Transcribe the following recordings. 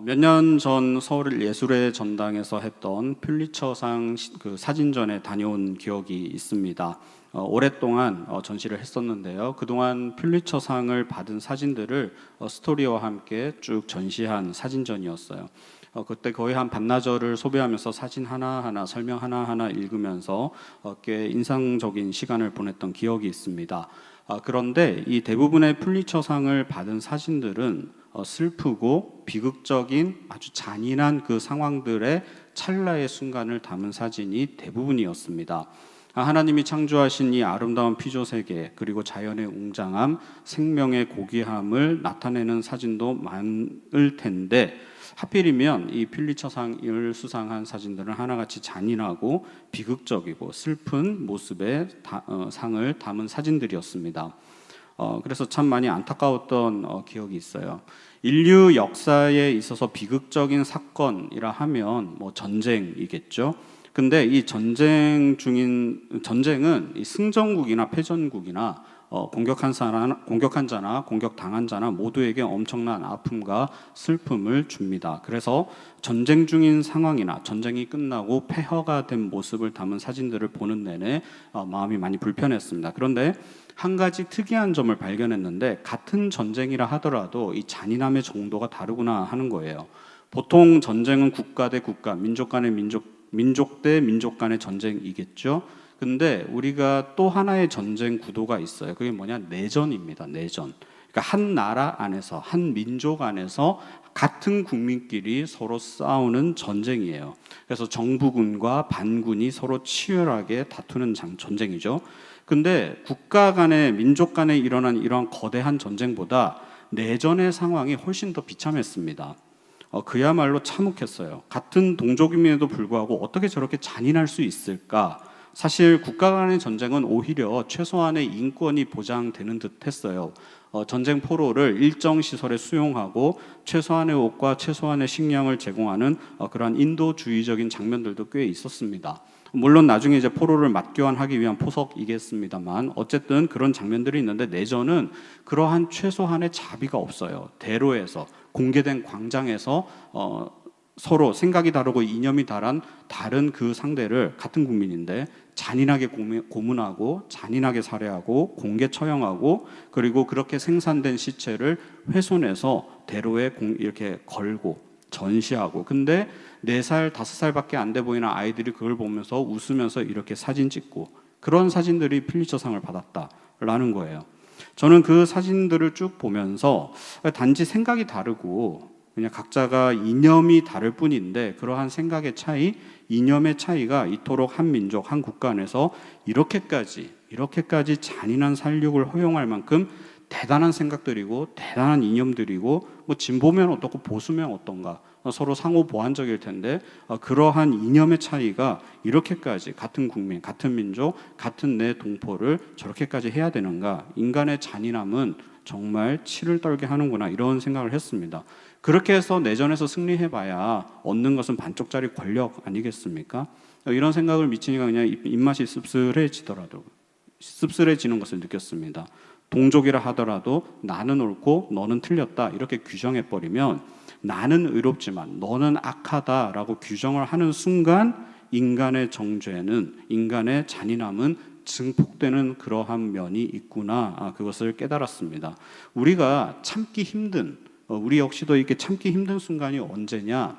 몇 년 전 서울 예술의 전당에서 했던 퓰리처상 그 사진전에 다녀온 기억이 있습니다. 오랫동안 전시를 했었는데요. 그동안 퓰리처상을 받은 사진들을 스토리와 함께 쭉 전시한 사진전이었어요. 그때 거의 한 반나절을 소비하면서 사진 하나하나 설명 하나하나 읽으면서 꽤 인상적인 시간을 보냈던 기억이 있습니다. 그런데 이 대부분의 퓰리처상을 받은 사진들은 슬프고 비극적인 아주 잔인한 그 상황들의 찰나의 순간을 담은 사진이 대부분이었습니다. 하나님이 창조하신 이 아름다운 피조 세계, 그리고 자연의 웅장함, 생명의 고귀함을 나타내는 사진도 많을 텐데, 하필이면 이 퓰리처상을 수상한 사진들은 하나같이 잔인하고 비극적이고 슬픈 모습의 상을 담은 사진들이었습니다. 그래서 참 많이 안타까웠던 기억이 있어요. 인류 역사에 있어서 비극적인 사건이라 하면 뭐 전쟁이겠죠. 근데 이 전쟁은 이 승전국이나 패전국이나 공격한 자나 공격당한 자나 모두에게 엄청난 아픔과 슬픔을 줍니다. 그래서 전쟁 중인 상황이나 전쟁이 끝나고 폐허가 된 모습을 담은 사진들을 보는 내내 마음이 많이 불편했습니다. 그런데 한 가지 특이한 점을 발견했는데, 같은 전쟁이라 하더라도 이 잔인함의 정도가 다르구나 하는 거예요. 보통 전쟁은 국가 대 국가, 민족 간의 민족 대 민족 간의 전쟁이겠죠. 근데 우리가 또 하나의 전쟁 구도가 있어요. 그게 뭐냐? 내전입니다. 내전. 그러니까 한 나라 안에서, 한 민족 안에서 같은 국민끼리 서로 싸우는 전쟁이에요. 그래서 정부군과 반군이 서로 치열하게 다투는 전쟁이죠. 근데 국가 간의, 민족 간에 일어난 이러한 거대한 전쟁보다 내전의 상황이 훨씬 더 비참했습니다. 그야말로 참혹했어요. 같은 동족임에도 불구하고 어떻게 저렇게 잔인할 수 있을까? 사실 국가 간의 전쟁은 오히려 최소한의 인권이 보장되는 듯 했어요. 전쟁 포로를 일정 시설에 수용하고 최소한의 옷과 최소한의 식량을 제공하는 그러한 인도주의적인 장면들도 꽤 있었습니다. 물론 나중에 이제 포로를 맞교환하기 위한 포석이겠습니다만, 어쨌든 그런 장면들이 있는데, 내전은 그러한 최소한의 자비가 없어요. 대로에서, 공개된 광장에서 서로 생각이 다르고 이념이 다른 그 상대를, 같은 국민인데 잔인하게 고문하고 잔인하게 살해하고 공개 처형하고, 그리고 그렇게 생산된 시체를 훼손해서 대로에 이렇게 걸고 전시하고, 근데 4살, 5살밖에 안 돼 보이는 아이들이 그걸 보면서 웃으면서 이렇게 사진 찍고, 그런 사진들이 퓰리처상을 받았다라는 거예요. 저는 그 사진들을 쭉 보면서 단지 생각이 다르고 그냥 각자가 이념이 다를 뿐인데, 그러한 생각의 차이, 이념의 차이가 이토록 한 민족, 한 국가 안에서 이렇게까지 잔인한 살육을 허용할 만큼 대단한 생각들이고 대단한 이념들이고, 뭐 진보면 어떻고 보수면 어떤가, 서로 상호 보완적일 텐데 그러한 이념의 차이가 이렇게까지 같은 국민, 같은 민족, 같은 내 동포를 저렇게까지 해야 되는가? 인간의 잔인함은 정말 치를 떨게 하는구나, 이런 생각을 했습니다. 그렇게 해서 내전에서 승리해봐야 얻는 것은 반쪽짜리 권력 아니겠습니까? 이런 생각을 미치니까 그냥 입맛이 씁쓸해지는 것을 느꼈습니다. 동족이라 하더라도 나는 옳고 너는 틀렸다 이렇게 규정해버리면, 나는 의롭지만 너는 악하다라고 규정을 하는 순간 인간의 정죄는, 인간의 잔인함은 증폭되는 그러한 면이 있구나, 그것을 깨달았습니다. 우리가 참기 힘든, 우리 역시도 이렇게 참기 힘든 순간이 언제냐?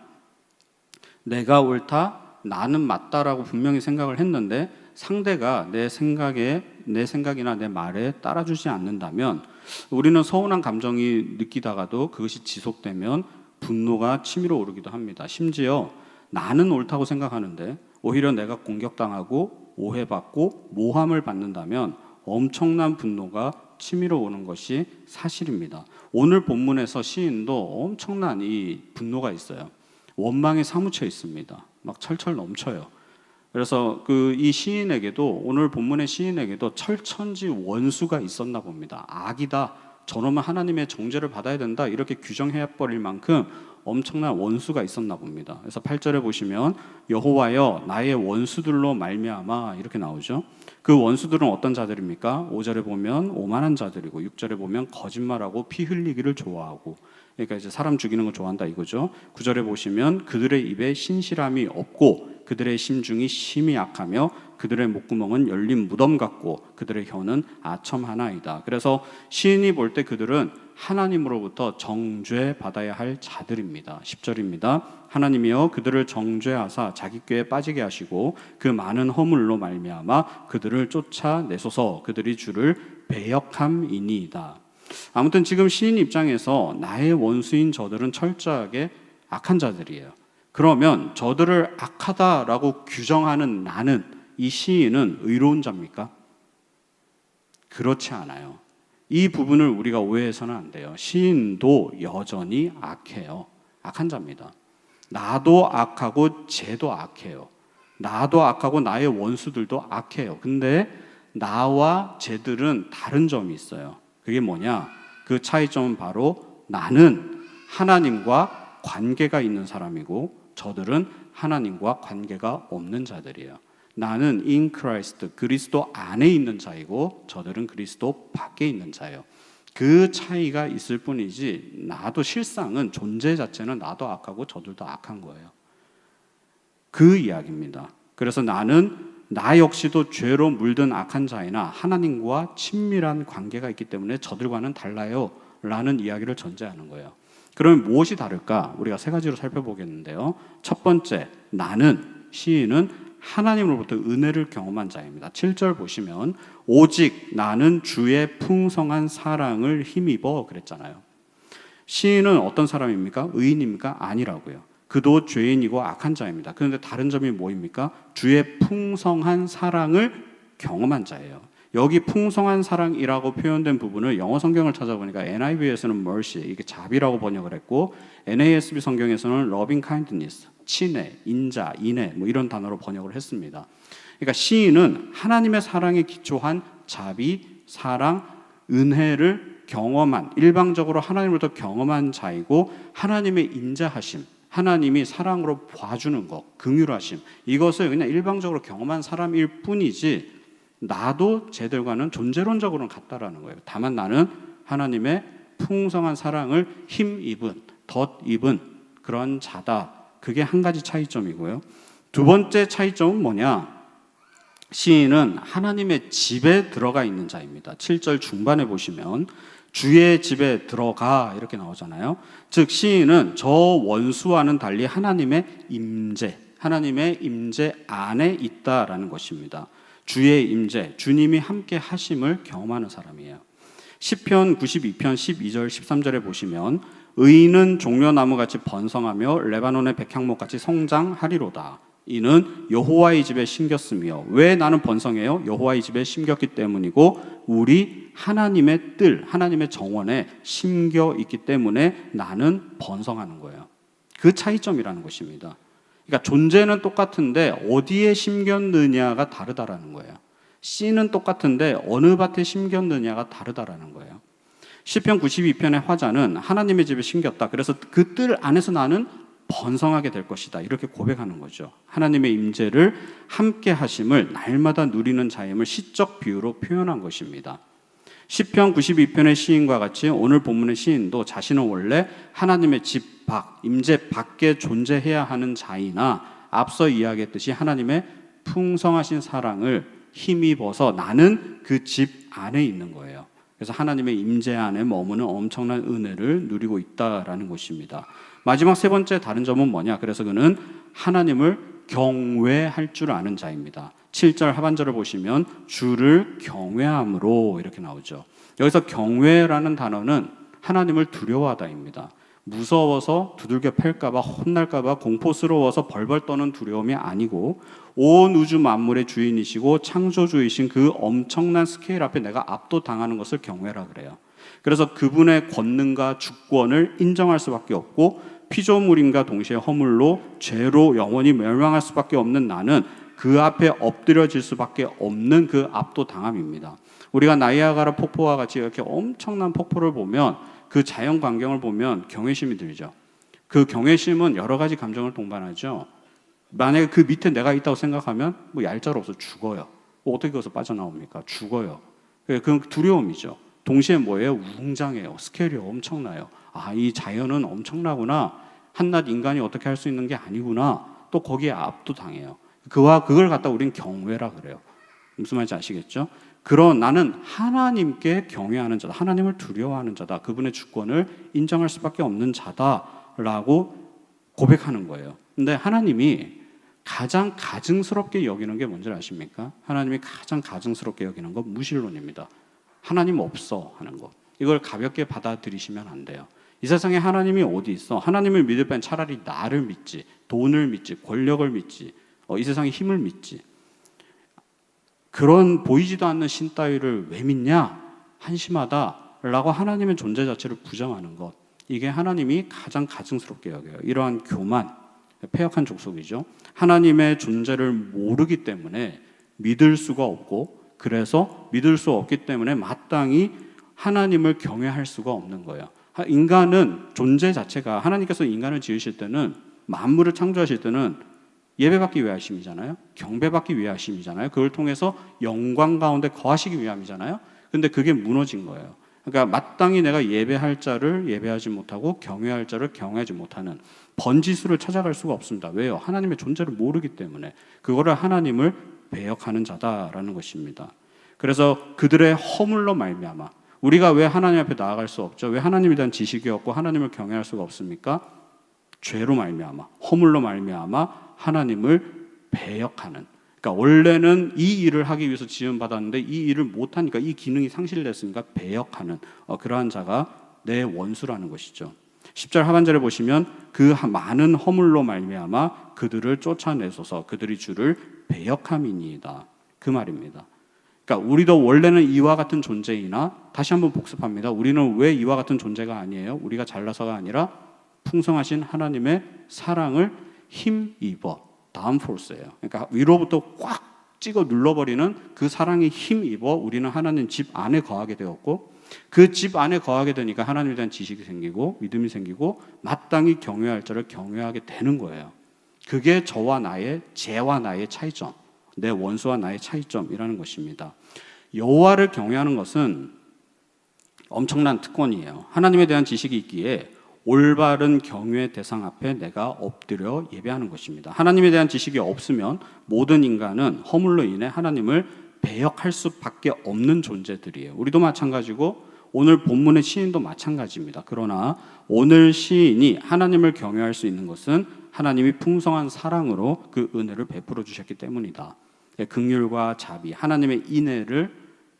내가 옳다, 나는 맞다라고 분명히 생각을 했는데 상대가 내 생각이나 내 말에 따라주지 않는다면, 우리는 서운한 감정이 느끼다가도 그것이 지속되면 분노가 치밀어 오르기도 합니다. 심지어 나는 옳다고 생각하는데 오히려 내가 공격당하고 오해받고 모함을 받는다면 엄청난 분노가 치밀어 오는 것이 사실입니다. 오늘 본문에서 시인도 엄청난 이 분노가 있어요. 원망에 사무쳐 있습니다. 막 철철 넘쳐요. 그래서 이 시인에게도, 오늘 본문의 시인에게도 철천지 원수가 있었나 봅니다. 악이다, 저놈은 하나님의 정죄를 받아야 된다 이렇게 규정해버릴 만큼 엄청난 원수가 있었나 봅니다. 그래서 8절에 보시면 여호와여 나의 원수들로 말미암아 이렇게 나오죠. 그 원수들은 어떤 자들입니까? 5절에 보면 오만한 자들이고 6절에 보면 거짓말하고 피 흘리기를 좋아하고, 그러니까 이제 사람 죽이는 걸 좋아한다 이거죠. 9절에 보시면 그들의 입에 신실함이 없고 그들의 심중이 심히 약하며 그들의 목구멍은 열린 무덤 같고 그들의 혀는 아첨 하나이다. 그래서 시인이 볼 때 그들은 하나님으로부터 정죄 받아야 할 자들입니다. 10절입니다. 하나님이여 그들을 정죄하사 자기 꾀에 빠지게 하시고 그 많은 허물로 말미암아 그들을 쫓아내소서. 그들이 주를 배역함이니이다. 아무튼 지금 시인 입장에서 나의 원수인 저들은 철저하게 악한 자들이에요. 그러면 저들을 악하다라고 규정하는 나는, 이 시인은 의로운 자입니까? 그렇지 않아요. 이 부분을 우리가 오해해서는 안 돼요. 시인도 여전히 악해요. 악한 자입니다. 나도 악하고 쟤도 악해요. 나도 악하고 나의 원수들도 악해요. 근데 나와 쟤들은 다른 점이 있어요. 그게 뭐냐? 그 차이점은 바로 나는 하나님과 관계가 있는 사람이고 저들은 하나님과 관계가 없는 자들이에요. 나는 in Christ, 그리스도 안에 있는 자이고 저들은 그리스도 밖에 있는 자예요. 그 차이가 있을 뿐이지 나도 실상은 존재 자체는 나도 악하고 저들도 악한 거예요. 그 이야기입니다. 그래서 나는 나 역시도 죄로 물든 악한 자이나 하나님과 친밀한 관계가 있기 때문에 저들과는 달라요 라는 이야기를 전제하는 거예요. 그러면 무엇이 다를까? 우리가 세 가지로 살펴보겠는데요. 첫 번째, 나는, 시인은 하나님으로부터 은혜를 경험한 자입니다. 7절 보시면 오직 나는 주의 풍성한 사랑을 힘입어 그랬잖아요. 시인은 어떤 사람입니까? 의인입니까? 아니라고요. 그도 죄인이고 악한 자입니다. 그런데 다른 점이 뭐입니까? 주의 풍성한 사랑을 경험한 자예요. 여기 풍성한 사랑이라고 표현된 부분을 영어 성경을 찾아보니까 NIV에서는 mercy, 이게 자비라고 번역을 했고 NASB 성경에서는 loving kindness, 친애, 인자, 인애 뭐 이런 단어로 번역을 했습니다. 그러니까 시인은 하나님의 사랑에 기초한 자비, 사랑, 은혜를 경험한, 일방적으로 하나님으로부터 경험한 자이고 하나님의 인자하심, 하나님이 사랑으로 봐주는 것, 긍휼하심, 이것을 그냥 일방적으로 경험한 사람일 뿐이지 나도 쟤들과는 존재론적으로는 같다라는 거예요. 다만 나는 하나님의 풍성한 사랑을 힘입은, 덧입은 그런 자다. 그게 한 가지 차이점이고요. 두 번째 차이점은 뭐냐? 시인은 하나님의 집에 들어가 있는 자입니다. 7절 중반에 보시면 주의 집에 들어가 이렇게 나오잖아요. 즉 시인은 저 원수와는 달리 하나님의 임재, 하나님의 임재 안에 있다라는 것입니다. 주의 임재, 주님이 함께 하심을 경험하는 사람이에요. 시편 92편 12절 13절에 보시면 의인은 종려나무같이 번성하며 레바논의 백향목같이 성장하리로다. 이는 여호와의 집에 심겼으며. 왜 나는 번성해요? 여호와의 집에 심겼기 때문이고 우리 하나님의 뜰, 하나님의 정원에 심겨 있기 때문에 나는 번성하는 거예요. 그 차이점이라는 것입니다. 그러니까 존재는 똑같은데 어디에 심겼느냐가 다르다라는 거예요. 씨는 똑같은데 어느 밭에 심겼느냐가 다르다라는 거예요. 시편 92편의 화자는 하나님의 집에 심겼다. 그래서 그 뜰 안에서 나는 번성하게 될 것이다. 이렇게 고백하는 거죠. 하나님의 임재를 함께 하심을 날마다 누리는 자임을 시적 비유로 표현한 것입니다. 시편 92편의 시인과 같이 오늘 본문의 시인도 자신은 원래 하나님의 집 밖, 임재 밖에 존재해야 하는 자이나 앞서 이야기했듯이 하나님의 풍성하신 사랑을 힘입어서 나는 그 집 안에 있는 거예요. 그래서 하나님의 임재 안에 머무는 엄청난 은혜를 누리고 있다라는 것입니다. 마지막 세 번째 다른 점은 뭐냐? 그래서 그는 하나님을 경외할 줄 아는 자입니다. 7절 하반절을 보시면 주를 경외함으로 이렇게 나오죠. 여기서 경외라는 단어는 하나님을 두려워하다입니다. 무서워서 두들겨 팰까봐 혼날까봐 공포스러워서 벌벌 떠는 두려움이 아니고 온 우주 만물의 주인이시고 창조주이신 그 엄청난 스케일 앞에 내가 압도당하는 것을 경외라 그래요. 그래서 그분의 권능과 주권을 인정할 수밖에 없고 피조물인과 동시에 허물로 죄로 영원히 멸망할 수밖에 없는 나는 그 앞에 엎드려질 수밖에 없는 그 압도당함입니다. 우리가 나이아가라 폭포와 같이 이렇게 엄청난 폭포를 보면 그 자연 광경을 보면 경외심이 들죠. 그 경외심은 여러 가지 감정을 동반하죠. 만약에 그 밑에 내가 있다고 생각하면 뭐 얄짤없어 죽어요. 뭐 어떻게 거기서 빠져나옵니까? 죽어요. 그건 두려움이죠. 동시에 뭐예요? 웅장해요. 스케일이 엄청나요. 아, 이 자연은 엄청나구나. 한낱 인간이 어떻게 할 수 있는 게 아니구나. 또 거기에 압도당해요. 그걸 갖다 우린 경외라 그래요. 무슨 말인지 아시겠죠? 그런 나는 하나님께 경외하는 자다. 하나님을 두려워하는 자다. 그분의 주권을 인정할 수밖에 없는 자다라고 고백하는 거예요. 근데 하나님이 가장 가증스럽게 여기는 게 뭔지 아십니까? 하나님이 가장 가증스럽게 여기는 건 무신론입니다. 하나님 없어 하는 거. 이걸 가볍게 받아들이시면 안 돼요. 이 세상에 하나님이 어디 있어? 하나님을 믿을 바엔 차라리 나를 믿지, 돈을 믿지, 권력을 믿지, 이 세상의 힘을 믿지. 그런 보이지도 않는 신 따위를 왜 믿냐? 한심하다라고 하나님의 존재 자체를 부정하는 것. 이게 하나님이 가장 가증스럽게 여겨요. 이러한 교만, 패역한 족속이죠. 하나님의 존재를 모르기 때문에 믿을 수가 없고, 그래서 믿을 수 없기 때문에 마땅히 하나님을 경외할 수가 없는 거예요. 인간은 존재 자체가 하나님께서 인간을 지으실 때는 만물을 창조하실 때는 예배받기 위해 하심이잖아요. 경배받기 위해 하심이잖아요. 그걸 통해서 영광 가운데 거하시기 위함이잖아요. 근데 그게 무너진 거예요. 그러니까 마땅히 내가 예배할 자를 예배하지 못하고 경외할 자를 경외하지 못하는 번지수를 찾아갈 수가 없습니다. 왜요? 하나님의 존재를 모르기 때문에. 그거를 하나님을 배역하는 자다라는 것입니다. 그래서 그들의 허물로 말미암아 우리가 왜 하나님 앞에 나아갈 수 없죠? 왜 하나님에 대한 지식이 없고 하나님을 경외할 수가 없습니까? 죄로 말미암아, 허물로 말미암아 하나님을 배역하는. 그러니까 원래는 이 일을 하기 위해서 지음받았는데 이 일을 못하니까 이 기능이 상실됐으니까 배역하는 그러한 자가 내 원수라는 것이죠. 10절 하반절에 보시면 그 많은 허물로 말미암아 그들을 쫓아내소서 그들이 주를 배역함이니이다. 그 말입니다. 그러니까 우리도 원래는 이와 같은 존재이나 다시 한번 복습합니다. 우리는 왜 이와 같은 존재가 아니에요? 우리가 잘나서가 아니라 풍성하신 하나님의 사랑을 힘입어 다운포스예요. 그러니까 위로부터 꽉 찍어 눌러버리는 그 사랑에 힘입어 우리는 하나님 집 안에 거하게 되었고 그 집 안에 거하게 되니까 하나님에 대한 지식이 생기고 믿음이 생기고 마땅히 경외할 자를 경외하게 되는 거예요. 그게 저와 나의 죄와 나의 차이점, 내 원수와 나의 차이점이라는 것입니다. 여호와를 경외하는 것은 엄청난 특권이에요. 하나님에 대한 지식이 있기에 올바른 경외 대상 앞에 내가 엎드려 예배하는 것입니다. 하나님에 대한 지식이 없으면 모든 인간은 허물로 인해 하나님을 배역할 수밖에 없는 존재들이에요. 우리도 마찬가지고 오늘 본문의 시인도 마찬가지입니다. 그러나 오늘 시인이 하나님을 경외할 수 있는 것은 하나님이 풍성한 사랑으로 그 은혜를 베풀어 주셨기 때문이다. 긍휼과 자비, 하나님의 인애를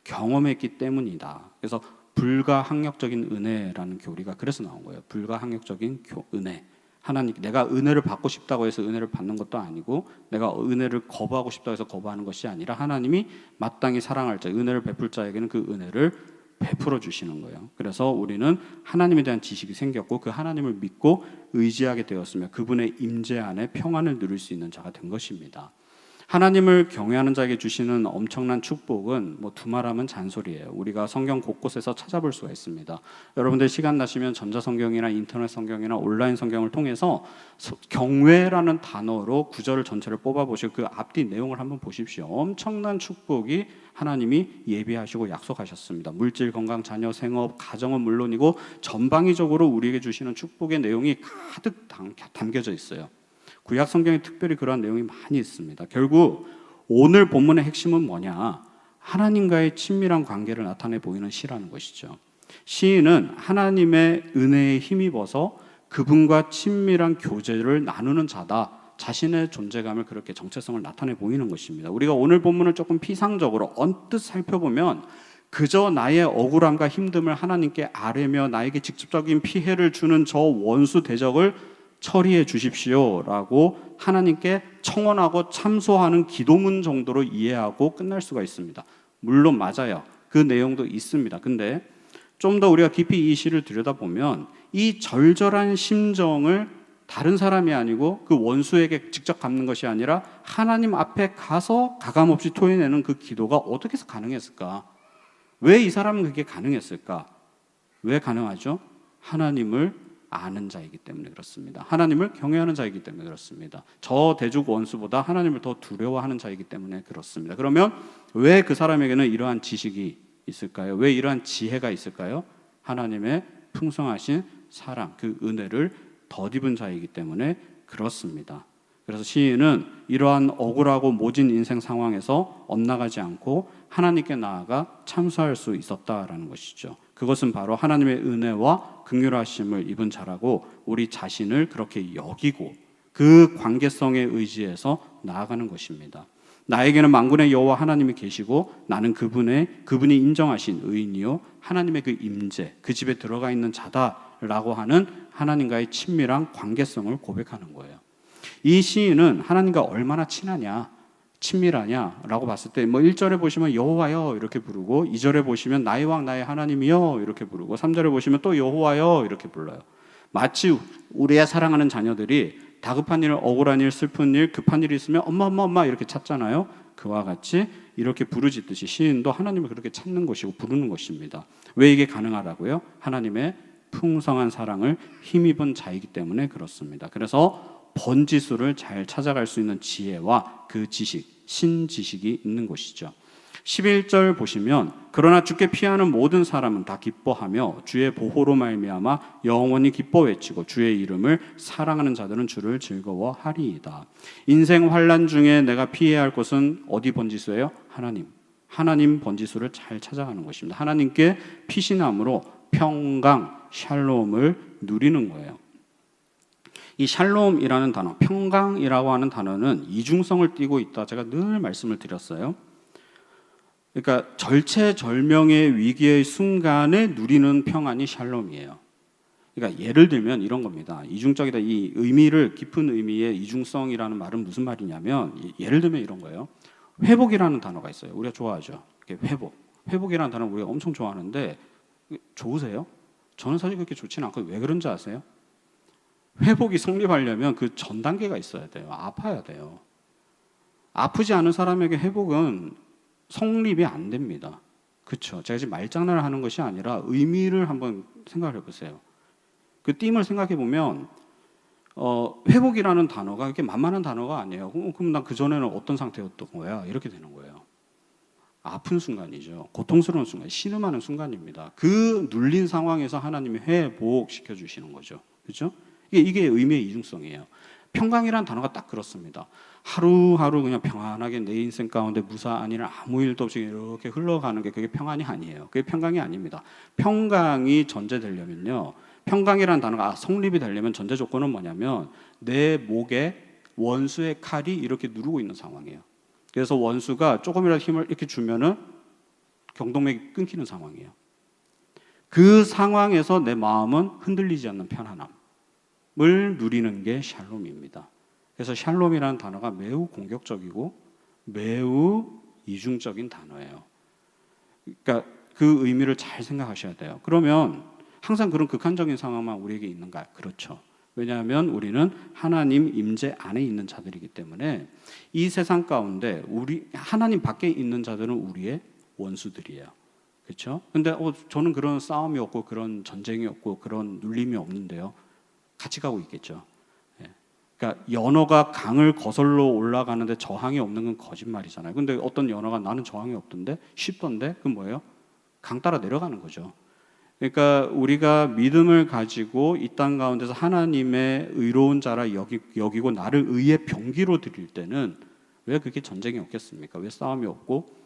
경험했기 때문이다. 그래서 불가항력적인 은혜라는 교리가 그래서 나온 거예요. 불가항력적인 은혜. 하나님, 내가 은혜를 받고 싶다고 해서 은혜를 받는 것도 아니고 내가 은혜를 거부하고 싶다고 해서 거부하는 것이 아니라 하나님이 마땅히 사랑할 자, 은혜를 베풀 자에게는 그 은혜를 베풀어 주시는 거예요. 그래서 우리는 하나님에 대한 지식이 생겼고 그 하나님을 믿고 의지하게 되었으며 그분의 임재 안에 평안을 누릴 수 있는 자가 된 것입니다. 하나님을 경외하는 자에게 주시는 엄청난 축복은 두말하면 잔소리예요. 우리가 성경 곳곳에서 찾아볼 수가 있습니다. 여러분들 시간 나시면 전자성경이나 인터넷 성경이나 온라인 성경을 통해서 경외라는 단어로 구절을 전체를 뽑아보시고 그 앞뒤 내용을 한번 보십시오. 엄청난 축복이 하나님이 예비하시고 약속하셨습니다. 물질, 건강, 자녀, 생업, 가정은 물론이고 전방위적으로 우리에게 주시는 축복의 내용이 가득 담겨져 있어요. 구약 성경에 특별히 그러한 내용이 많이 있습니다. 결국 오늘 본문의 핵심은 뭐냐? 하나님과의 친밀한 관계를 나타내 보이는 시라는 것이죠. 시인은 하나님의 은혜에 힘입어서 그분과 친밀한 교제를 나누는 자다. 자신의 존재감을 그렇게 정체성을 나타내 보이는 것입니다. 우리가 오늘 본문을 조금 피상적으로 언뜻 살펴보면 그저 나의 억울함과 힘듦을 하나님께 아뢰며 나에게 직접적인 피해를 주는 저 원수 대적을 처리해 주십시오라고 하나님께 청원하고 참소하는 기도문 정도로 이해하고 끝날 수가 있습니다. 물론 맞아요. 그 내용도 있습니다. 근데 좀 더 우리가 깊이 이 시를 들여다보면 이 절절한 심정을 다른 사람이 아니고 그 원수에게 직접 갚는 것이 아니라 하나님 앞에 가서 가감없이 토해내는 그 기도가 어떻게 해서 가능했을까? 왜 이 사람은 그게 가능했을까? 왜 가능하죠? 하나님을 아는 자이기 때문에 그렇습니다. 하나님을 경외하는 자이기 때문에 그렇습니다. 저 대적 원수보다 하나님을 더 두려워하는 자이기 때문에 그렇습니다. 그러면 왜 그 사람에게는 이러한 지식이 있을까요? 왜 이러한 지혜가 있을까요? 하나님의 풍성하신 사랑, 그 은혜를 덧입은 자이기 때문에 그렇습니다. 그래서 시인은 이러한 억울하고 모진 인생 상황에서 엇나가지 않고 하나님께 나아가 참소할 수 있었다라는 것이죠. 그것은 바로 하나님의 은혜와 긍휼하심을 입은 자라고 우리 자신을 그렇게 여기고 그 관계성에 의지해서 나아가는 것입니다. 나에게는 만군의 여호와 하나님이 계시고 나는 그분이 인정하신 의인이요 하나님의 그 임재, 그 집에 들어가 있는 자다라고 하는 하나님과의 친밀한 관계성을 고백하는 거예요. 이 시인은 하나님과 얼마나 친하냐, 친밀하냐라고 봤을 때 1절에 보시면 여호와여 이렇게 부르고 2절에 보시면 나의 왕 나의 하나님이여 이렇게 부르고 3절에 보시면 또 여호와여 이렇게 불러요. 마치 우리의 사랑하는 자녀들이 다급한 일, 억울한 일, 슬픈 일, 급한 일이 있으면 엄마 이렇게 찾잖아요. 그와 같이 이렇게 부르짖듯이 시인도 하나님을 그렇게 찾는 것이고 부르는 것입니다. 왜 이게 가능하다고요? 하나님의 풍성한 사랑을 힘입은 자이기 때문에 그렇습니다. 그래서 번지수를 잘 찾아갈 수 있는 지혜와 그 지식, 신지식이 있는 것이죠. 11절 보시면 그러나 주께 피하는 모든 사람은 다 기뻐하며 주의 보호로 말미암아 영원히 기뻐 외치고 주의 이름을 사랑하는 자들은 주를 즐거워하리이다. 인생 환난 중에 내가 피해야 할 것은 어디 번지수예요? 하나님 번지수를 잘 찾아가는 것입니다. 하나님께 피신함으로 평강, 샬롬을 누리는 거예요. 이 샬롬이라는 단어, 평강이라고 하는 단어는 이중성을 띠고 있다. 제가 늘 말씀을 드렸어요. 그러니까 절체절명의 위기의 순간에 누리는 평안이 샬롬이에요. 그러니까 예를 들면 이런 겁니다. 이중적이다. 이 의미를 깊은 의미의 이중성이라는 말은 무슨 말이냐면 예를 들면 이런 거예요. 회복이라는 단어가 있어요. 우리가 좋아하죠. 회복. 회복이라는 단어 우리가 엄청 좋아하는데 좋으세요? 저는 사실 그렇게 좋지는 않고 왜 그런지 아세요? 회복이 성립하려면 그 전 단계가 있어야 돼요. 아파야 돼요. 아프지 않은 사람에게 회복은 성립이 안 됩니다. 그렇죠? 제가 지금 말장난을 하는 것이 아니라 의미를 한번 생각을 해보세요. 그 띠임을 생각해 보면 회복이라는 단어가 이렇게 만만한 단어가 아니에요. 그럼 난 그전에는 어떤 상태였던 거야? 이렇게 되는 거예요. 아픈 순간이죠. 고통스러운 순간, 신음하는 순간입니다. 그 눌린 상황에서 하나님이 회복시켜 주시는 거죠. 그렇죠? 이게 의미의 이중성이에요. 평강이라는 단어가 딱 그렇습니다. 하루하루 그냥 평안하게 내 인생 가운데 무사한 일 아무 일도 없이 이렇게 흘러가는 게 그게 평안이 아니에요. 그게 평강이 아닙니다. 평강이 전제되려면요. 평강이라는 단어가 성립이 되려면 전제 조건은 뭐냐면 내 목에 원수의 칼이 이렇게 누르고 있는 상황이에요. 그래서 원수가 조금이라도 힘을 이렇게 주면은 경동맥이 끊기는 상황이에요. 그 상황에서 내 마음은 흔들리지 않는 편안함을 누리는 게 샬롬입니다. 그래서 샬롬이라는 단어가 매우 공격적이고 매우 이중적인 단어예요. 그러니까 그 의미를 잘 생각하셔야 돼요. 그러면 항상 그런 극한적인 상황만 우리에게 있는가? 그렇죠. 왜냐하면 우리는 하나님 임재 안에 있는 자들이기 때문에 이 세상 가운데 하나님 밖에 있는 자들은 우리의 원수들이에요. 그렇죠? 근데 저는 그런 싸움이 없고 그런 전쟁이 없고 그런 눌림이 없는데요. 같이 가고 있겠죠. 그러니까 연어가 강을 거슬러 올라가는데 저항이 없는 건 거짓말이잖아요. 근데 어떤 연어가 나는 저항이 없던데 쉽던데 그건 뭐예요? 강 따라 내려가는 거죠. 그러니까 우리가 믿음을 가지고 이 땅 가운데서 하나님의 의로운 자라 여기고 나를 의의 병기로 드릴 때는 왜 그렇게 전쟁이 없겠습니까? 왜 싸움이 없고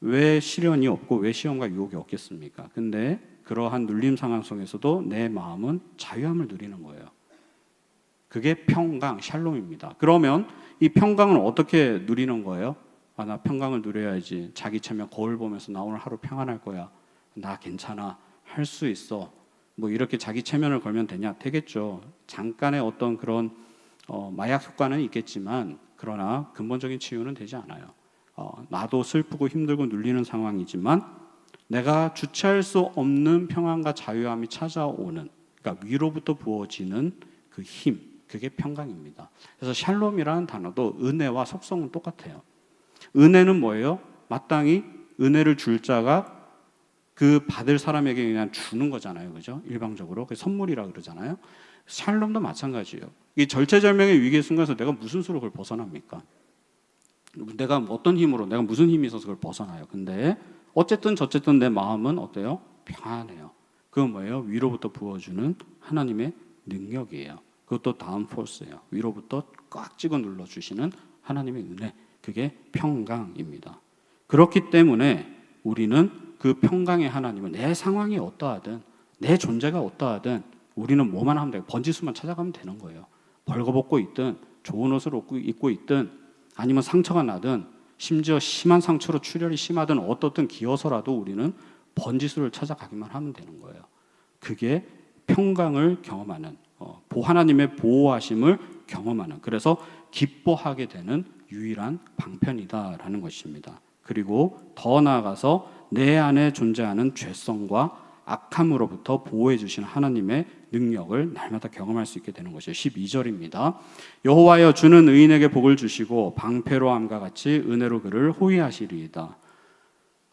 왜 시련이 없고 왜 시험과 유혹이 없겠습니까? 근데 그러한 눌림 상황 속에서도 내 마음은 자유함을 누리는 거예요. 그게 평강, 샬롬입니다. 그러면 이 평강은 어떻게 누리는 거예요? 나 평강을 누려야지. 자기 체면 거울 보면서 나 오늘 하루 평안할 거야. 나 괜찮아. 할 수 있어. 이렇게 자기 체면을 걸면 되냐? 되겠죠. 잠깐의 어떤 그런 마약 효과는 있겠지만 그러나 근본적인 치유는 되지 않아요. 나도 슬프고 힘들고 눌리는 상황이지만 내가 주체할 수 없는 평안과 자유함이 찾아오는, 그러니까 위로부터 부어지는 그 힘, 그게 평강입니다. 그래서 샬롬이라는 단어도 은혜와 속성은 똑같아요. 은혜는 뭐예요? 마땅히 은혜를 줄 자가 그 받을 사람에게 그냥 주는 거잖아요, 그죠? 일방적으로 그 선물이라 그러잖아요. 샬롬도 마찬가지예요. 이 절체절명의 위기의 순간에서 내가 무슨 수로 그걸 벗어납니까? 내가 어떤 힘으로, 내가 무슨 힘이 있어서 그걸 벗어나요? 근데 어쨌든 저쨌든 내 마음은 어때요? 평안해요. 그건 뭐예요? 위로부터 부어주는 하나님의 능력이에요. 그것도 다운 포스예요. 위로부터 꽉 찍어 눌러주시는 하나님의 은혜, 그게 평강입니다. 그렇기 때문에 우리는 그 평강의 하나님을 내 상황이 어떠하든 내 존재가 어떠하든 우리는 뭐만 하면 돼요. 번지수만 찾아가면 되는 거예요. 벌거벗고 있든 좋은 옷을 입고 있든 아니면 상처가 나든 심지어 심한 상처로 출혈이 심하든 어떻든 기어서라도 우리는 번지수를 찾아가기만 하면 되는 거예요. 그게 평강을 경험하는, 하나님의 보호하심을 경험하는, 그래서 기뻐하게 되는 유일한 방편이다라는 것입니다. 그리고 더 나아가서 내 안에 존재하는 죄성과 악함으로부터 보호해 주시는 하나님의 능력을 날마다 경험할 수 있게 되는 것이에요. 12절입니다. 여호와여 주는 의인에게 복을 주시고 방패로함과 같이 은혜로 그를 호위하시리이다.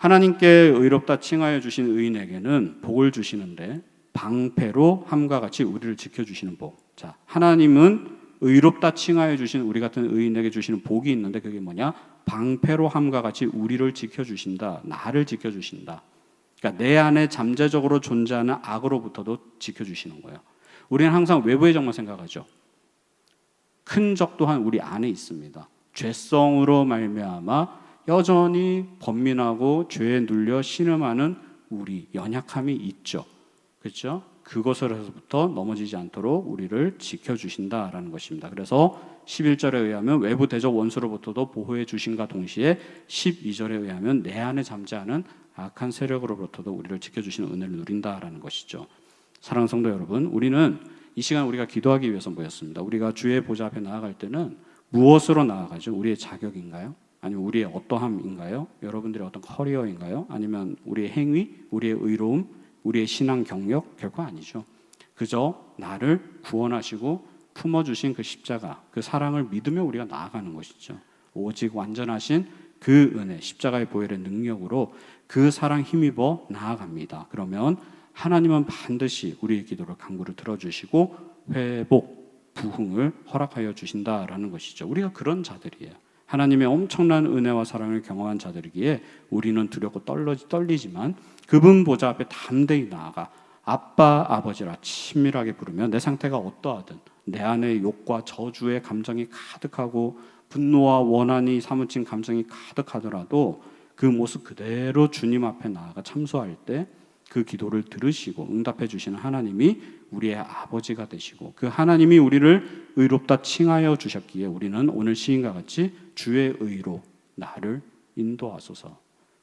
하나님께 의롭다 칭하여 주신 의인에게는 복을 주시는데 방패로 함과 같이 우리를 지켜주시는 복. 자, 하나님은 의롭다 칭하여 주신 우리 같은 의인에게 주시는 복이 있는데 그게 뭐냐? 방패로 함과 같이 우리를 지켜주신다. 나를 지켜주신다. 그러니까 내 안에 잠재적으로 존재하는 악으로부터도 지켜주시는 거예요. 우리는 항상 외부의 적만 생각하죠. 큰 적 또한 우리 안에 있습니다. 죄성으로 말미암아 여전히 번민하고 죄에 눌려 신음하는 우리 연약함이 있죠. 그렇죠? 그것으로부터 넘어지지 않도록 우리를 지켜주신다라는 것입니다. 그래서 11절에 의하면 외부 대적 원수로부터도 보호해 주신과 동시에 12절에 의하면 내 안에 잠재하는 악한 세력으로부터도 우리를 지켜주시는 은혜를 누린다라는 것이죠. 사랑하는 성도 여러분, 우리는 이 시간 우리가 기도하기 위해서 모였습니다. 우리가 주의 보좌 앞에 나아갈 때는 무엇으로 나아가죠? 우리의 자격인가요? 아니면 우리의 어떠함인가요? 여러분들의 어떤 커리어인가요? 아니면 우리의 행위, 우리의 의로움, 우리의 신앙 경력? 결코 아니죠. 그저 나를 구원하시고 품어주신 그 십자가, 그 사랑을 믿으며 우리가 나아가는 것이죠. 오직 완전하신 그 은혜, 십자가의 보혈의 능력으로 그 사랑 힘입어 나아갑니다. 그러면 하나님은 반드시 우리의 기도를 간구를 들어주시고 회복, 부흥을 허락하여 주신다라는 것이죠. 우리가 그런 자들이에요. 하나님의 엄청난 은혜와 사랑을 경험한 자들이기에 우리는 두렵고 떨리지만 그분 보좌 앞에 담대히 나아가 아빠, 아버지라 친밀하게 부르며 내 상태가 어떠하든 내 안에 욕과 저주의 감정이 가득하고 분노와 원한이 사무친 감정이 가득하더라도 그 모습 그대로 주님 앞에 나아가 참소할 때 그 기도를 들으시고 응답해 주시는 하나님이 우리의 아버지가 되시고 그 하나님이 우리를 의롭다 칭하여 주셨기에 우리는 오늘 시인과 같이 주의 의로 나를 인도하소서,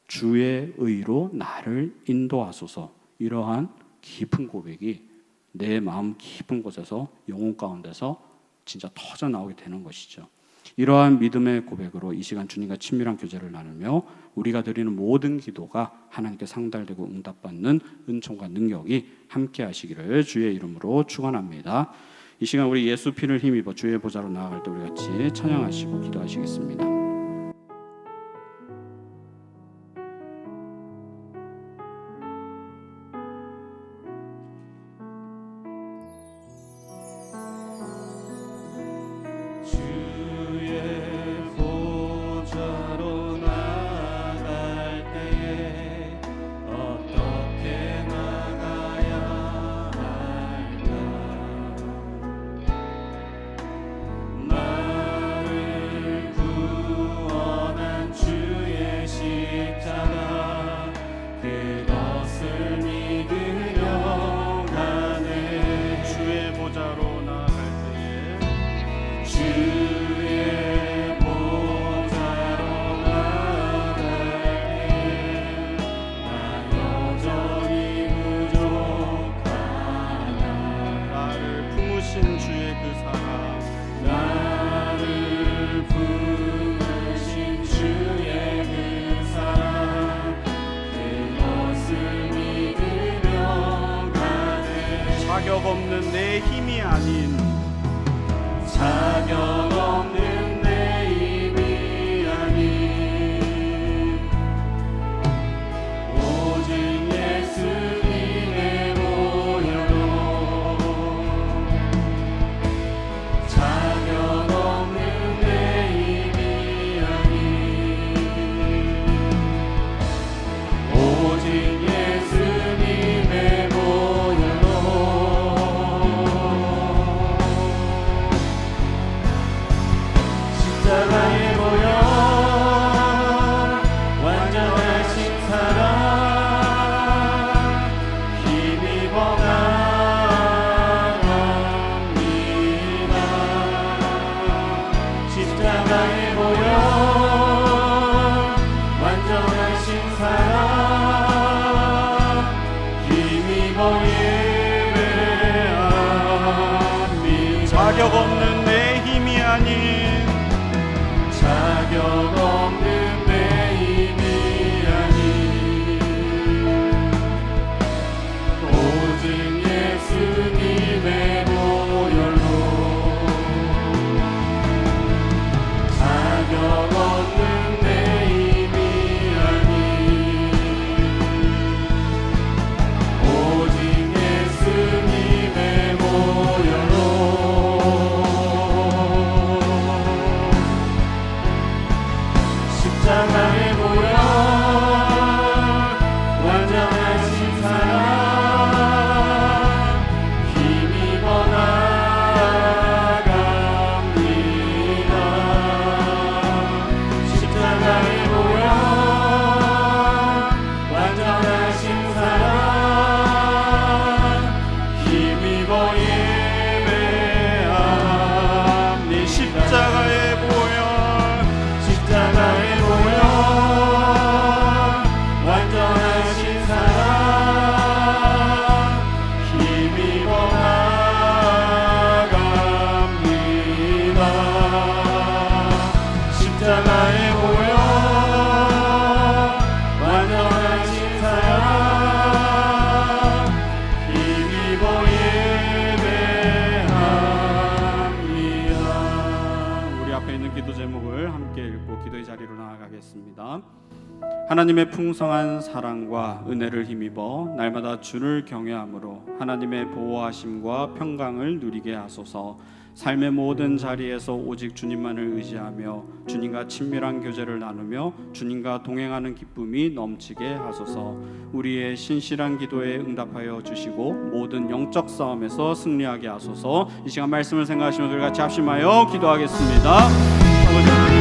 주의 의로 나를 인도하소서, 이러한 깊은 고백이 내 마음 깊은 곳에서 영혼 가운데서 진짜 터져 나오게 되는 것이죠. 이러한 믿음의 고백으로 이 시간 주님과 친밀한 교제를 나누며 우리가 드리는 모든 기도가 하나님께 상달되고 응답받는 은총과 능력이 함께 하시기를 주의 이름으로 축원합니다. 이 시간 우리 예수 피를 힘입어 주의 보좌로 나아갈 때 우리 같이 찬양하시고 기도하시겠습니다. 자격 없는 내 힘이 아닌 자격 없는 내 힘이 아닌 오직 나갑니다. 십자가의 보혈 완전하신 사랑 힘입어 예배합니다. 자격 없는 내 힘이 아닌 자격 없는 내 힘이 아닌 오직 예수님의 보혈로 자격 없는 내 힘이 아닌 오직 예수님의 보혈로 십자가의 보혈 완전하신 사랑 힘입어 나갑니다. 십자가의 보혈 완전하신 사랑 힘입어 예배합니다. 십자가의 보혈 십자가의 보혈 완전하신 사랑 힘입어 나갑니다. 십자가의 보혈 완전하신 사랑 힘입어 예배합니다. 우리 앞에 있는 기도 제목을 함께 읽고 기도의 자리로 나아가겠습니다. 하나님의 풍성한 사랑과 은혜를 힘입어 날마다 주를 경외함으로 하나님의 보호하심과 평강을 누리게 하소서. 삶의 모든 자리에서 오직 주님만을 의지하며 주님과 친밀한 교제를 나누며 주님과 동행하는 기쁨이 넘치게 하소서. 우리의 신실한 기도에 응답하여 주시고 모든 영적 싸움에서 승리하게 하소서. 이 시간 말씀을 생각하시면서 우리 같이 합심하여 기도하겠습니다. 아버지